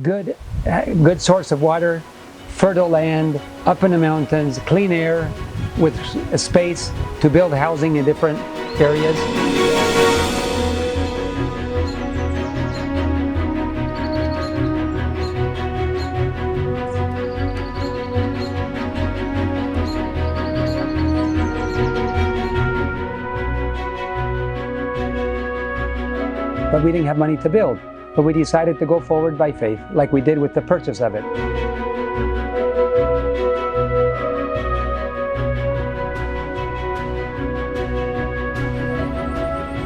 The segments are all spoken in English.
good source of water, fertile land, up in the mountains, clean air, with a space to build housing in different areas. But we didn't have money to build. But we decided to go forward by faith, like we did with the purchase of it.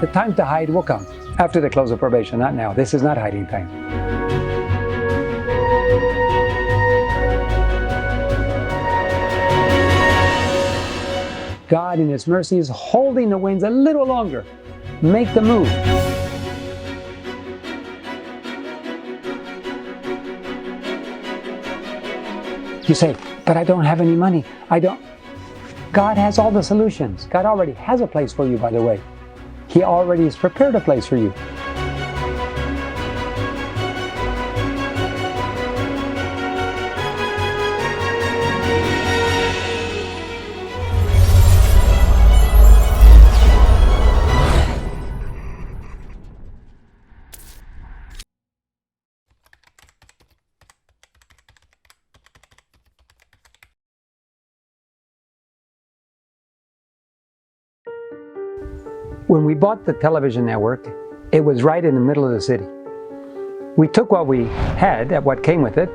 The time to hide will come after the close of probation, not now. This is not hiding time. God in His mercy is holding the winds a little longer. Make the move. You say, but I don't have any money. God has all the solutions. God already has a place for you, by the way. He already has prepared a place for you. When we bought the television network, it was right in the middle of the city. We took what we had, what came with it,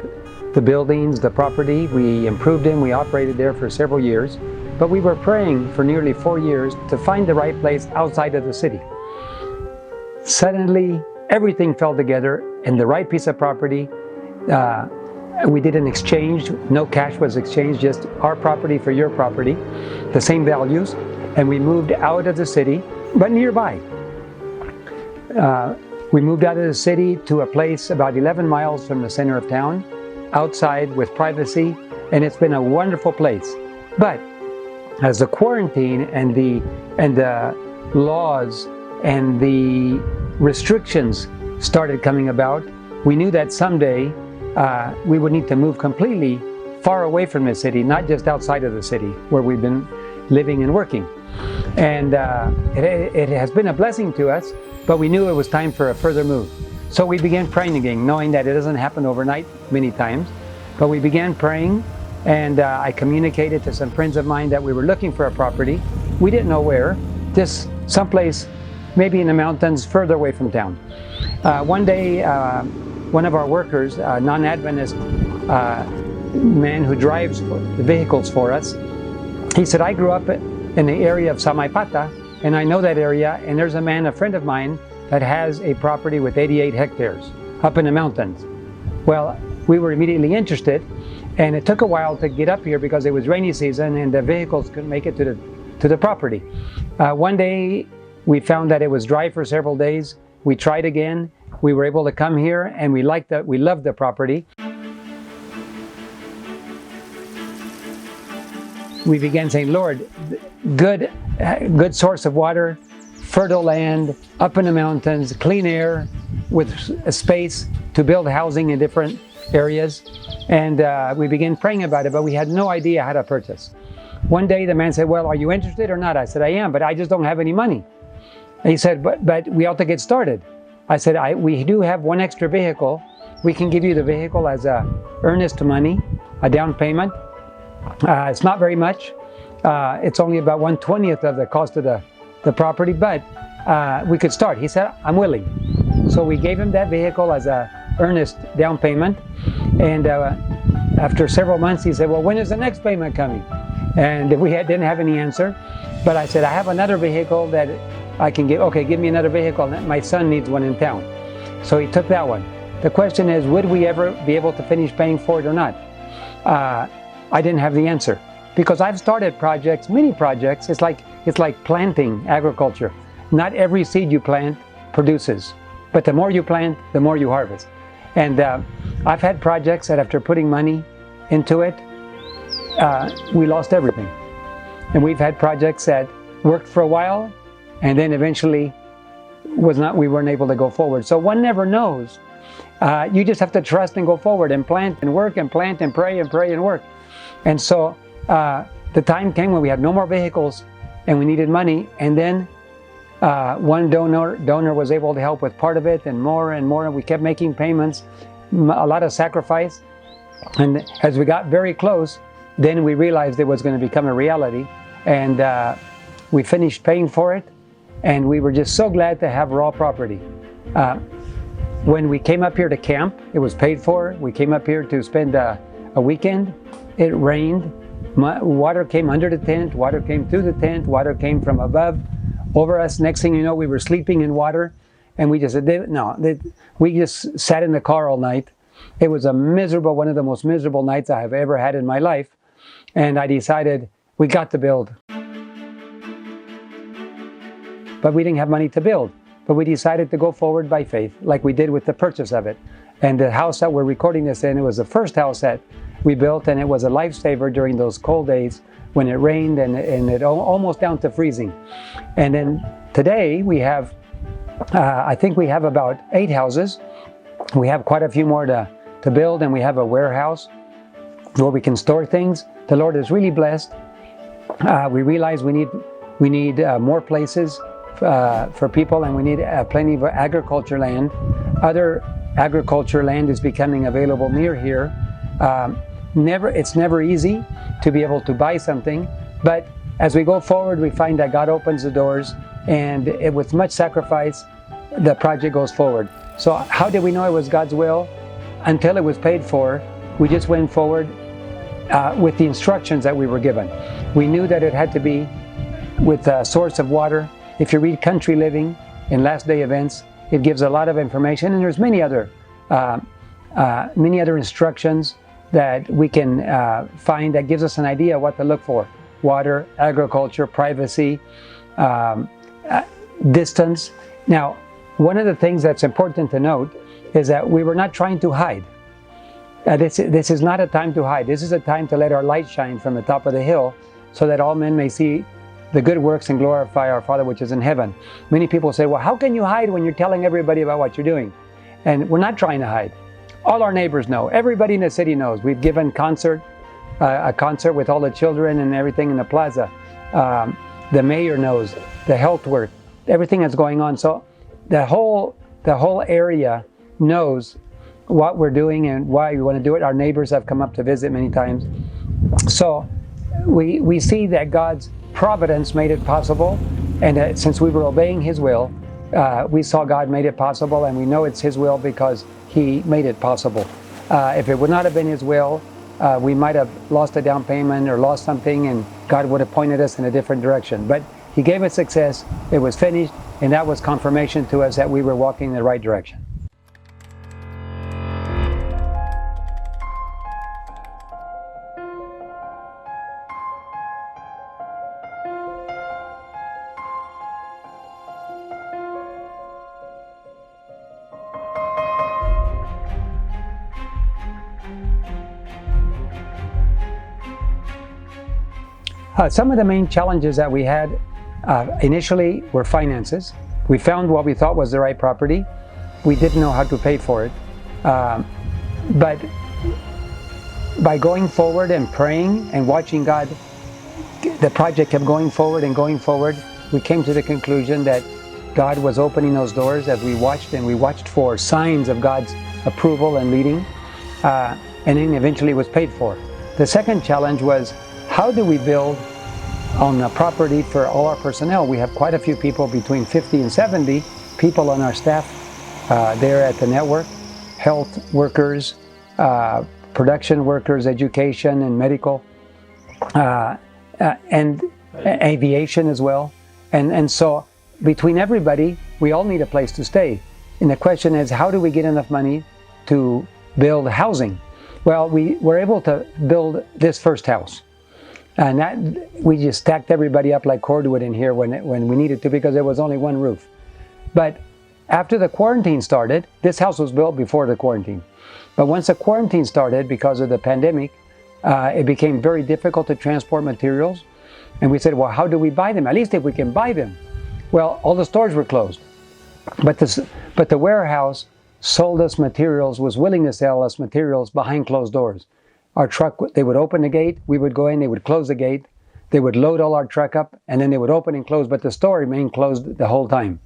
the buildings, the property, we improved it, we operated there for several years, but we were praying for nearly 4 years to find the right place outside of the city. Suddenly, everything fell together in the right piece of property. We did an exchange, no cash was exchanged, just our property for your property, the same values, and we moved out of the city, but nearby. We moved out of the city to a place about 11 miles from the center of town, outside with privacy, and it's been a wonderful place. But as the quarantine and the laws and the restrictions started coming about, we knew that someday we would need to move completely far away from the city, not just outside of the city where we've been living and working. And it has been a blessing to us, but we knew it was time for a further move. So we began praying again, knowing that it doesn't happen overnight many times. But we began praying, and I communicated to some friends of mine that we were looking for a property. We didn't know where, just someplace maybe in the mountains further away from town. One day, one of our workers, a non-Adventist man who drives the vehicles for us, he said, I grew up in the area of Samaipata, and I know that area, and there's a friend of mine, that has a property with 88 hectares up in the mountains. Well, we were immediately interested, and it took a while to get up here because it was rainy season and the vehicles couldn't make it to the property. One day, we found that it was dry for several days. We tried again. We were able to come here, and we loved the property. We began saying, Lord, good source of water, fertile land, up in the mountains, clean air, with a space to build housing in different areas. And we began praying about it, but we had no idea how to purchase. One day the man said, well, are you interested or not? I said, I am, but I just don't have any money. And he said, but we ought to get started. I said, we do have one extra vehicle. We can give you the vehicle as earnest money, a down payment. It's not very much. It's only about 1/20th of the cost of the property, but we could start. He said, I'm willing. So we gave him that vehicle as a earnest down payment. And after several months, he said, well, when is the next payment coming? And we didn't have any answer. But I said, I have another vehicle that I can give. Okay, give me another vehicle. My son needs one in town. So he took that one. The question is, would we ever be able to finish paying for it or not? I didn't have the answer, because I've started projects, many projects. It's like planting agriculture. Not every seed you plant produces, but the more you plant, the more you harvest. And I've had projects that after putting money into it, we lost everything. And we've had projects that worked for a while, and then eventually we weren't able to go forward. So one never knows. You just have to trust and go forward and plant and work and plant and pray and work. And so the time came when we had no more vehicles and we needed money. And then one donor was able to help with part of it, and more and more. And we kept making payments, a lot of sacrifice. And as we got very close, then we realized it was going to become a reality. And we finished paying for it. And we were just so glad to have raw property. When we came up here to camp, it was paid for. We came up here to spend a weekend. It rained. Water came under the tent. Water came through the tent. Water came from above over us. Next thing you know, we were sleeping in water. And we just said, no. We just sat in the car all night. It was a miserable, one of the most miserable nights I have ever had in my life. And I decided we got to build. But we didn't have money to build. But we decided to go forward by faith, like we did with the purchase of it. And the house that we're recording this in, it was the first house that we built, and it was a lifesaver during those cold days when it rained and it almost down to freezing. And then today we have, I think we have about 8 houses. We have quite a few more to build, and we have a warehouse where we can store things. The Lord is really blessed. We realize we need more places for people, and we need plenty of agriculture land. Other agriculture land is becoming available near here. It's never easy to be able to buy something, but as we go forward, we find that God opens the doors, and with much sacrifice, the project goes forward. So how did we know it was God's will? Until it was paid for, we just went forward with the instructions that we were given. We knew that it had to be with a source of water. If you read Country Living in Last Day Events, it gives a lot of information, and there's many other instructions that we can find that gives us an idea what to look for. Water, agriculture, privacy, distance. Now, one of the things that's important to note is that we were not trying to hide. This is not a time to hide. This is a time to let our light shine from the top of the hill so that all men may see the good works and glorify our Father which is in heaven. Many people say, well, how can you hide when you're telling everybody about what you're doing? And we're not trying to hide. All our neighbors know. Everybody in the city knows. We've given a concert with all the children and everything in the plaza. The mayor knows. The health work. Everything that's going on. So the whole area knows what we're doing and why we want to do it. Our neighbors have come up to visit many times. So we see that God's providence made it possible, and since we were obeying His will, we saw God made it possible, and we know it's His will because He made it possible. If it would not have been His will, we might have lost a down payment or lost something, and God would have pointed us in a different direction. But He gave us success, it was finished, and that was confirmation to us that we were walking in the right direction. Some of the main challenges that we had initially were finances. We found what we thought was the right property. We didn't know how to pay for it. But by going forward and praying and watching God, the project kept going forward and going forward. We came to the conclusion that God was opening those doors as we watched, and we watched for signs of God's approval and leading. And then eventually it was paid for. The second challenge was, how do we build on a property for all our personnel? We have quite a few people, between 50 and 70 people on our staff there at the network. Health workers, production workers, education and medical, and aviation as well. And so between everybody, we all need a place to stay. And the question is, how do we get enough money to build housing? Well, we were able to build this first house. And that, we just stacked everybody up like cordwood in here when we needed to, because there was only one roof. But after the quarantine started, this house was built before the quarantine. But once the quarantine started, because of the pandemic, it became very difficult to transport materials. And we said, well, how do we buy them? At least if we can buy them. Well, all the stores were closed. But the warehouse sold us materials, was willing to sell us materials behind closed doors. Our truck, they would open the gate, we would go in, they would close the gate, they would load all our truck up, and then they would open and close, but the store remained closed the whole time.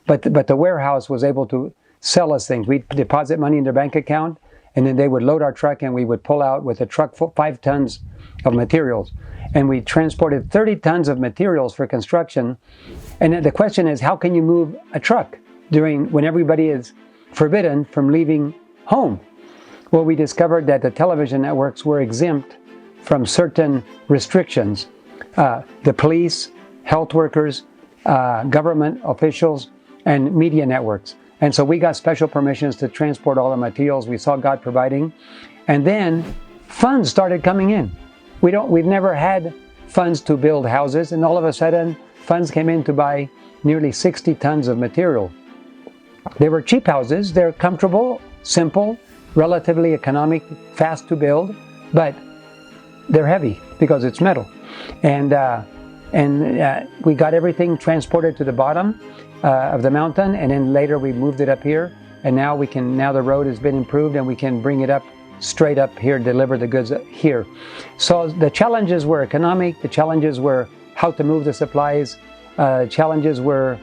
But the warehouse was able to sell us things. We'd deposit money in their bank account, and then they would load our truck, and we would pull out with a truck 5 tons of materials. And we transported 30 tons of materials for construction. And the question is, how can you move a truck when everybody is forbidden from leaving home? Well, we discovered that the television networks were exempt from certain restrictions. The police, health workers, government officials, and media networks. And so we got special permissions to transport all the materials. We saw God providing. And then funds started coming in. We've never had funds to build houses, and all of a sudden funds came in to buy nearly 60 tons of material. They were cheap houses. They're comfortable, simple, relatively economic, fast to build, but they're heavy because it's metal. And we got everything transported to the bottom of the mountain, and then later we moved it up here, and now the road has been improved and we can bring it up straight up here, deliver the goods here. So the challenges were economic, the challenges were how to move the supplies, challenges were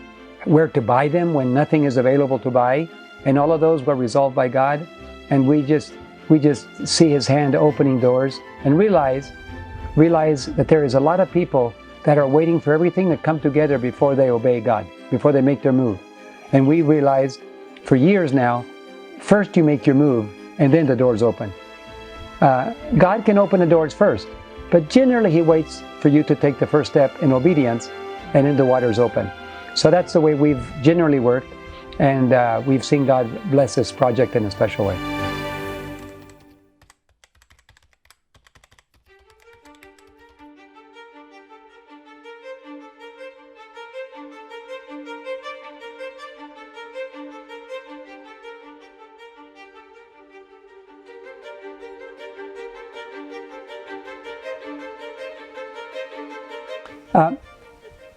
where to buy them when nothing is available to buy, and all of those were resolved by God. And we just see His hand opening doors and realize that there is a lot of people that are waiting for everything to come together before they obey God, before they make their move. And we realized for years now, first you make your move and then the doors open. God can open the doors first, but generally He waits for you to take the first step in obedience, and then the waters open. So that's the way we've generally worked, and we've seen God bless this project in a special way.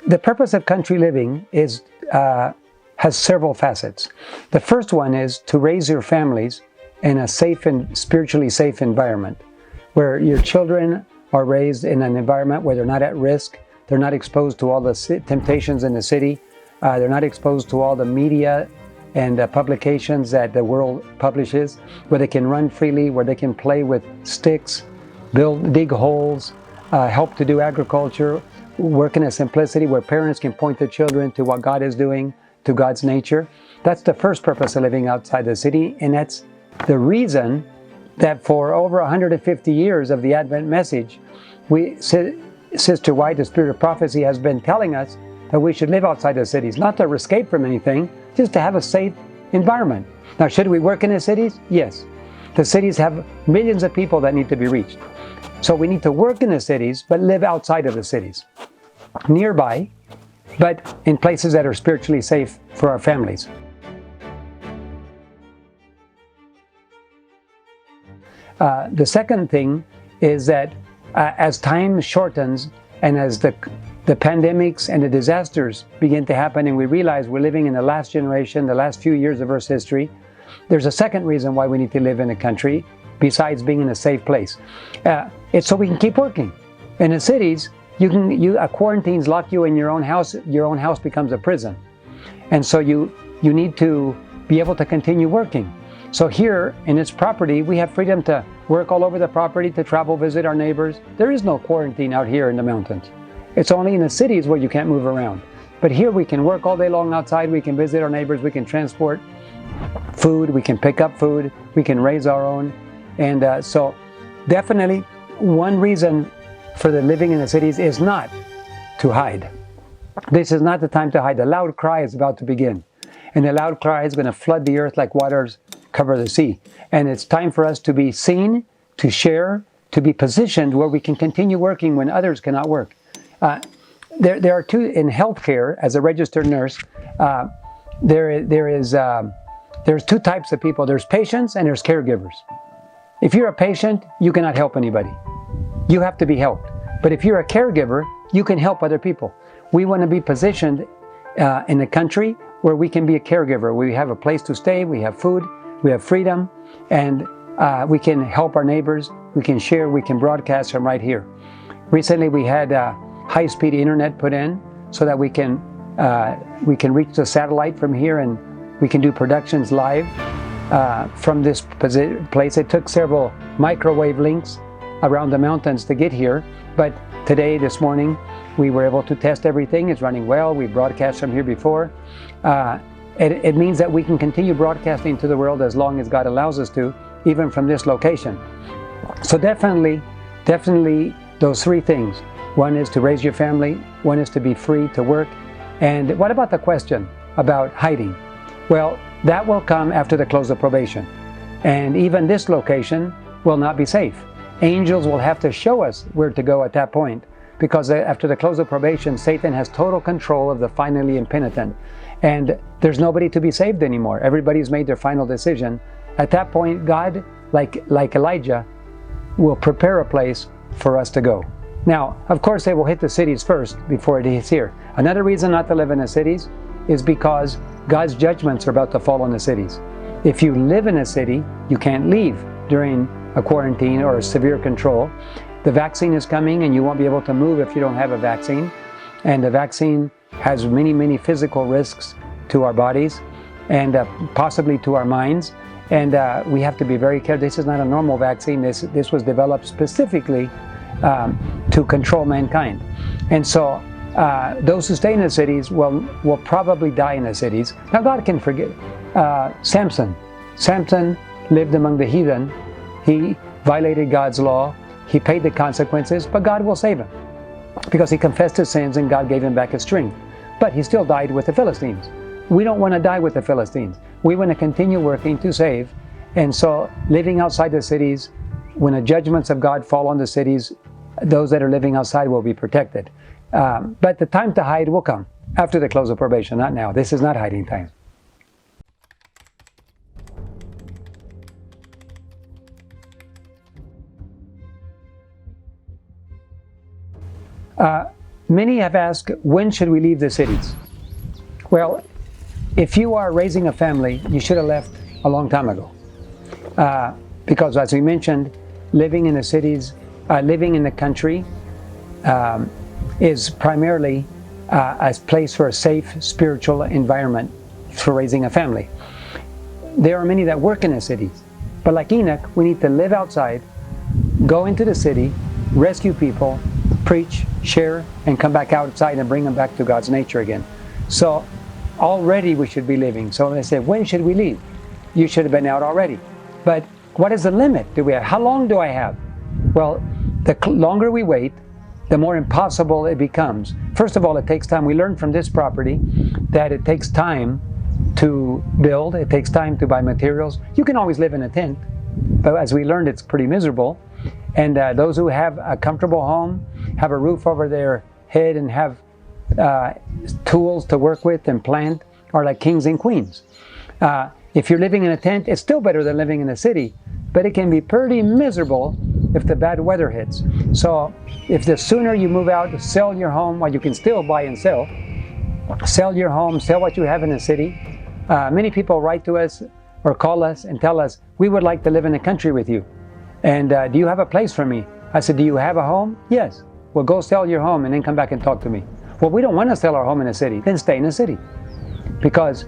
The purpose of country living has several facets. The first one is to raise your families in a safe and spiritually safe environment, where your children are raised in an environment where they're not at risk, they're not exposed to all the temptations in the city, they're not exposed to all the media and publications that the world publishes, where they can run freely, where they can play with sticks, dig holes, help to do agriculture, work in a simplicity where parents can point their children to what God is doing, to God's nature. That's the first purpose of living outside the city, and that's the reason that for over 150 years of the Advent message, Sister White, the Spirit of Prophecy, has been telling us that we should live outside the cities, not to escape from anything, just to have a safe environment. Now, should we work in the cities? Yes. The cities have millions of people that need to be reached. So we need to work in the cities, but live outside of the cities, nearby, but in places that are spiritually safe for our families. The second thing is that as time shortens and as the pandemics and the disasters begin to happen, and we realize we're living in the last generation, the last few years of Earth's history, there's a second reason why we need to live in a country besides being in a safe place. It's so we can keep working. In the cities, quarantines lock you in your own house becomes a prison. And so you need to be able to continue working. So here in this property, we have freedom to work all over the property, to travel, visit our neighbors. There is no quarantine out here in the mountains. It's only in the cities where you can't move around. But here we can work all day long outside, we can visit our neighbors, we can transport food, we can pick up food, we can raise our own. And so definitely one reason for the living in the cities is not to hide. This is not the time to hide. The loud cry is about to begin. And the loud cry is going to flood the earth like waters cover the sea. And it's time for us to be seen, to share, to be positioned where we can continue working when others cannot work. There are two in healthcare. As a registered nurse, there's two types of people. There's patients and there's caregivers. If you're a patient, you cannot help anybody. You have to be helped. But if you're a caregiver, you can help other people. We want to be positioned in a country where we can be a caregiver. We have a place to stay, we have food, we have freedom, and we can help our neighbors, we can share, we can broadcast from right here. Recently we had high-speed internet put in so that we can reach the satellite from here, and we can do productions live from this place. It took several microwave links around the mountains to get here, but today, this morning, we were able to test everything. It's running well. We broadcast from here before. It means that we can continue broadcasting to the world as long as God allows us to, even from this location. So definitely those three things. One is to raise your family, one is to be free to work. And what about the question about hiding? Well, that will come after the close of probation. And even this location will not be safe. Angels will have to show us where to go at that point, because after the close of probation, Satan has total control of the finally impenitent. And there's nobody to be saved anymore. Everybody's made their final decision. At that point, God, like Elijah, will prepare a place for us to go. Now, of course, they will hit the cities first before it hits here. Another reason not to live in the cities is because God's judgments are about to fall on the cities. If you live in a city, you can't leave during a quarantine or a severe control. The vaccine is coming, and you won't be able to move if you don't have a vaccine. And the vaccine has many physical risks to our bodies and possibly to our minds. And we have to be very careful. This is not a normal vaccine. This was developed specifically to control mankind. And so those who stay in the cities will probably die in the cities. Now God can forgive. Samson lived among the heathen. He violated God's law. He paid the consequences, but God will save him because he confessed his sins and God gave him back his strength. But he still died with the Philistines. We don't want to die with the Philistines. We want to continue working to save. And so living outside the cities, when the judgments of God fall on the cities, those that are living outside will be protected. But the time to hide will come after the close of probation, not now. This is not hiding time. Many have asked, when should we leave the cities? Well, if you are raising a family, you should have left a long time ago. Because as we mentioned, living in the cities, living in the country is primarily a place for a safe spiritual environment for raising a family. There are many that work in the cities, but like Enoch, we need to live outside, go into the city, rescue people, preach, share, and come back outside and bring them back to God's nature again. So already we should be living. So they say, when should we leave? You should have been out already. But what is the limit do we have? How long do I have? Well, the longer we wait, the more impossible it becomes. First of all, it takes time. We learned from this property that it takes time to build. It takes time to buy materials. You can always live in a tent, but as we learned, it's pretty miserable. And those who have a comfortable home, have a roof over their head, and have tools to work with and plant are like kings and queens. If you're living in a tent, it's still better than living in a city, but it can be pretty miserable if the bad weather hits. So if the sooner you move out, sell your home while you can still buy and sell. Sell your home, sell what you have in the city. Many people write to us or call us and tell us, we would like to live in the country with you. And do you have a place for me? I said, do you have a home? Yes. Well, go sell your home and then come back and talk to me. Well, we don't want to sell our home in a city. Then stay in the city. Because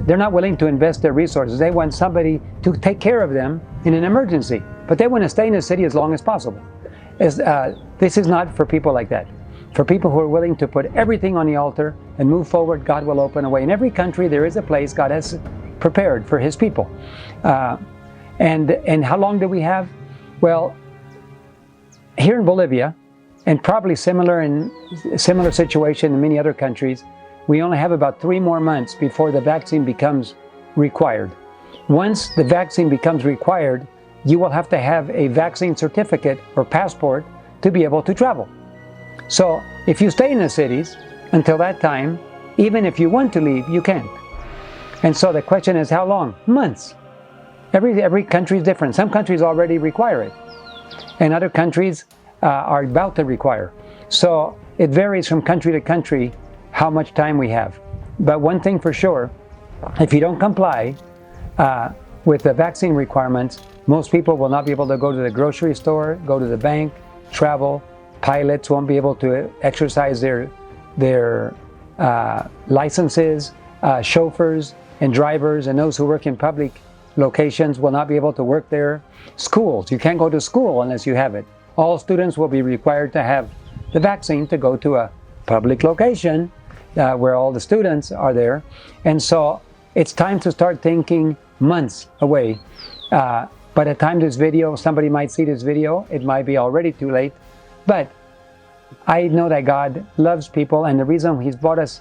they're not willing to invest their resources. They want somebody to take care of them in an emergency. But they want to stay in the city as long as possible. This is not for people like that. For people who are willing to put everything on the altar and move forward, God will open a way. In every country, there is a place God has prepared for His people. And how long do we have? Well, here in Bolivia, and probably similar situation in many other countries, we only have about 3 more months before the vaccine becomes required. Once the vaccine becomes required, you will have to have a vaccine certificate or passport to be able to travel. So if you stay in the cities until that time, even if you want to leave, you can't. And so the question is, how long? Months. Every country is different. Some countries already require it, and other countries are about to require. So it varies from country to country how much time we have. But one thing for sure, if you don't comply, with the vaccine requirements, most people will not be able to go to the grocery store, go to the bank, travel. Pilots won't be able to exercise their licenses. Chauffeurs and drivers and those who work in public locations will not be able to work there. Schools, you can't go to school unless you have it. All students will be required to have the vaccine to go to a public location where all the students are there. And so it's time to start thinking months away. By the time this video, somebody might see this video, it might be already too late. But I know that God loves people, and the reason He's brought us,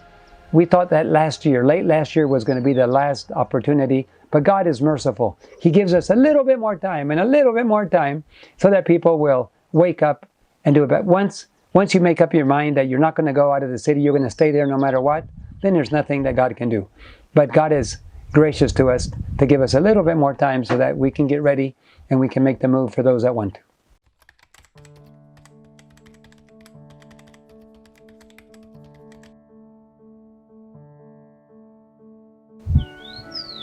we thought that late last year was going to be the last opportunity, but God is merciful. He gives us a little bit more time and a little bit more time so that people will wake up and do it. But once you make up your mind that you're not going to go out of the city, you're going to stay there no matter what, then there's nothing that God can do. But God is gracious to us to give us a little bit more time so that we can get ready and we can make the move for those that want to.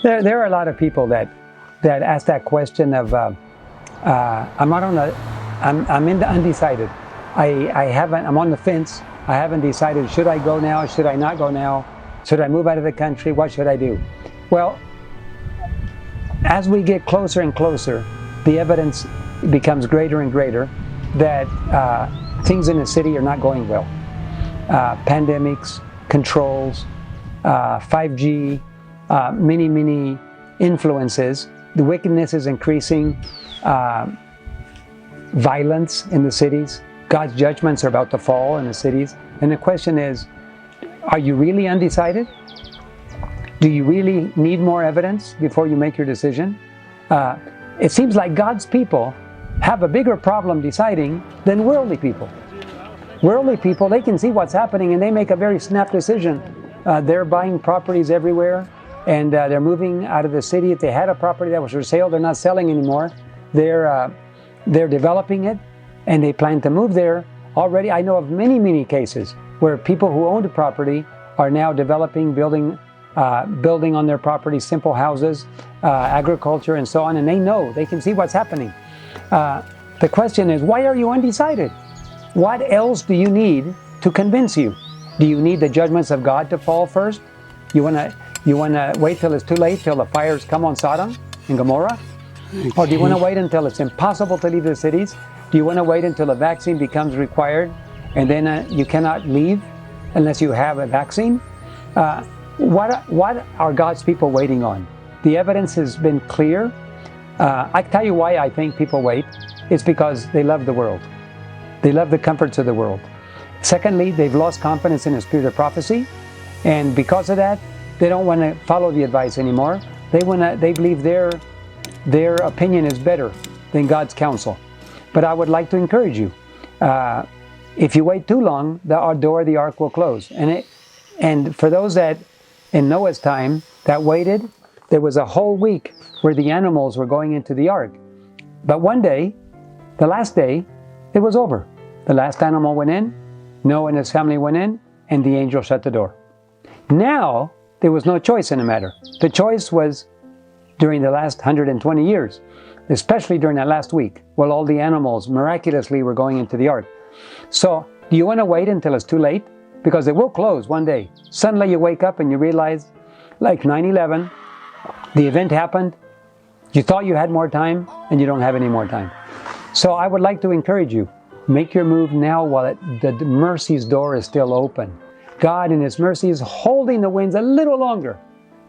There are a lot of people that ask that question of I'm undecided. I'm on the fence. I haven't decided, should I go now? Should I not go now? Should I move out of the country? What should I do? Well, as we get closer and closer, the evidence becomes greater and greater that things in the city are not going well. Pandemics, controls, 5G, many influences. The wickedness is increasing. Violence in the cities. God's judgments are about to fall in the cities. And the question is, are you really undecided? Do you really need more evidence before you make your decision? It seems like God's people have a bigger problem deciding than worldly people. Worldly people, they can see what's happening and they make a very snap decision. They're buying properties everywhere, and they're moving out of the city. If they had a property that was for sale, they're not selling anymore. They're developing it, and they plan to move there. Already, I know of many cases where people who owned a property are now developing, building on their property, simple houses, agriculture, and so on, and they can see what's happening. The question is, why are you undecided? What else do you need to convince you? Do you need the judgments of God to fall first? You wanna wait till it's too late, till the fires come on Sodom and Gomorrah? Or do you want to wait until it's impossible to leave the cities? Do you want to wait until a vaccine becomes required and then you cannot leave unless you have a vaccine? What are God's people waiting on? The evidence has been clear. I tell you why I think people wait. It's because they love the world. They love the comforts of the world. Secondly, they've lost confidence in the spirit of prophecy, and because of that, they don't want to follow the advice anymore. They believe their opinion is better than God's counsel. But I would like to encourage you, if you wait too long, the door of the ark will close. And for those that in Noah's time that waited, there was a whole week where the animals were going into the ark. But one day, the last day, it was over. The last animal went in, Noah and his family went in, and the angel shut the door. Now, there was no choice in the matter. The choice was during the last 120 years, especially during that last week, while all the animals miraculously were going into the ark. So, do you want to wait until it's too late? Because it will close one day. Suddenly you wake up and you realize, like 9/11, the event happened, you thought you had more time, and you don't have any more time. So I would like to encourage you, make your move now while the mercy's door is still open. God in His mercy is holding the winds a little longer.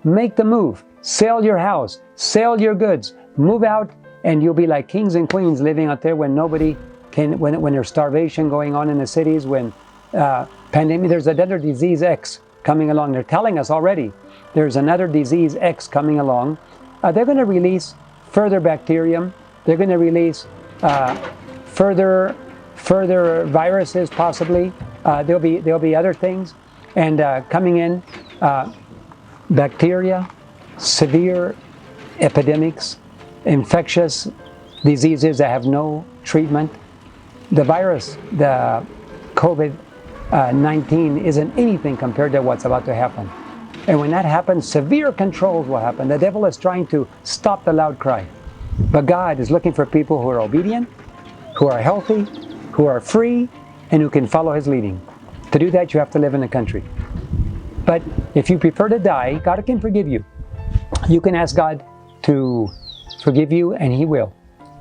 Make the move. Sell your house. Sell your goods. Move out, and you'll be like kings and queens living out there when nobody can, when there's starvation going on in the cities, when pandemic, there's another disease X coming along. They're telling us already there's another disease X coming along. They're going to release further bacterium. They're going to release further viruses possibly. There'll be other things, and coming in, bacteria, severe epidemics, infectious diseases that have no treatment. The virus, the COVID-19 isn't anything compared to what's about to happen. And when that happens, severe controls will happen. The devil is trying to stop the loud cry. But God is looking for people who are obedient, who are healthy, who are free, and who can follow His leading. To do that, you have to live in the country. But if you prefer to die, God can forgive you. You can ask God to forgive you, and He will.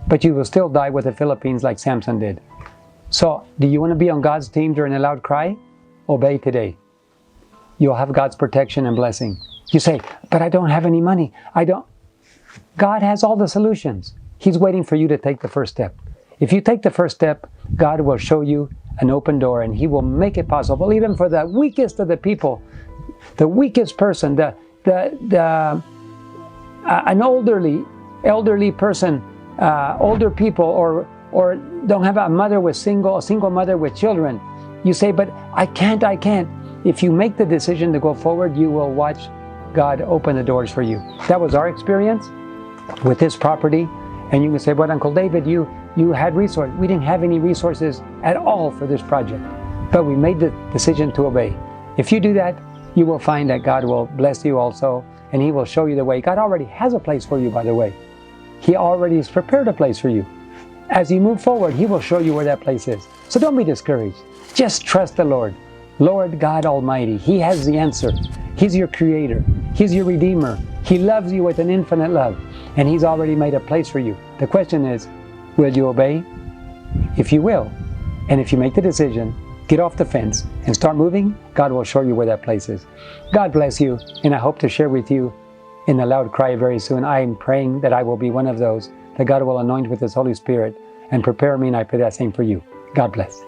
But you will still die with the Philippines like Samson did. So, do you want to be on God's team during a loud cry? Obey today. You'll have God's protection and blessing. You say, but I don't have any money. God has all the solutions. He's waiting for you to take the first step. If you take the first step, God will show you an open door, and He will make it possible, even for the weakest of the people, the weakest person, an elderly person, older people, or don't have a single mother with children. You say, but I can't. If you make the decision to go forward, you will watch God open the doors for you. That was our experience with this property. And you can say, but Uncle David, you had resources. We didn't have any resources at all for this project. But we made the decision to obey. If you do that, you will find that God will bless you also, and He will show you the way. God already has a place for you, by the way. He already has prepared a place for you. As you move forward, He will show you where that place is. So don't be discouraged. Just trust the Lord. Lord God Almighty, He has the answer. He's your Creator. He's your Redeemer. He loves you with an infinite love, and He's already made a place for you. The question is, will you obey? If you will, and if you make the decision, get off the fence and start moving, God will show you where that place is. God bless you, and I hope to share with you in the loud cry very soon. I am praying that I will be one of those that God will anoint with His Holy Spirit and prepare me, and I pray that same for you. God bless.